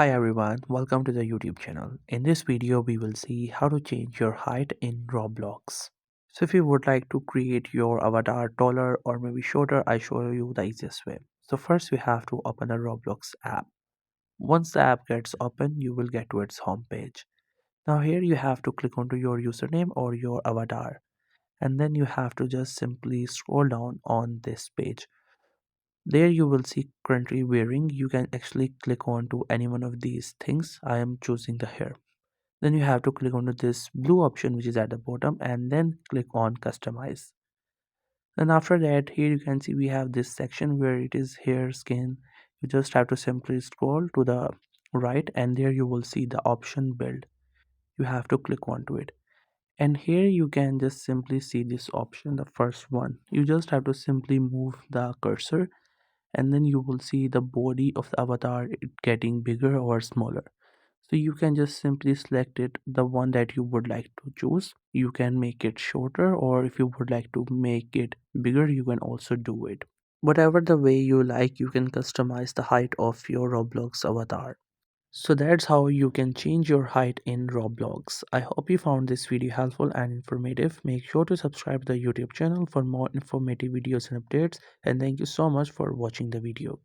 Hi everyone, welcome to the YouTube channel. In this video, we will see how to change your height in Roblox. So if you would like to create your avatar taller or maybe shorter, I show you the easiest way. So first we have to open a Roblox app. Once the app gets open, you will get to its home page. Now here you have to click onto your username or your avatar, and then you have to just simply scroll down on this page. There you will see currently wearing. You can actually click on to any one of these things. I am choosing the hair. Then you have to click on to this blue option which is at the bottom and then click on customize. Then after that here you can see we have this section where it is hair skin. You just have to simply scroll to the right and there you will see the option build. You have to click onto it. And here you can just simply see this option, the first one. You just have to simply move the cursor and then you will see the body of the avatar it getting bigger or smaller. So you can just simply select it, the one that you would like to choose. You can make it shorter, or if you would like to make it bigger, you can also do it. Whatever the way you like, you can customize the height of your Roblox avatar. So that's how you can change your height in Roblox. I hope you found this video helpful and informative. Make sure to subscribe to the YouTube channel for more informative videos and updates. And thank you so much for watching the video.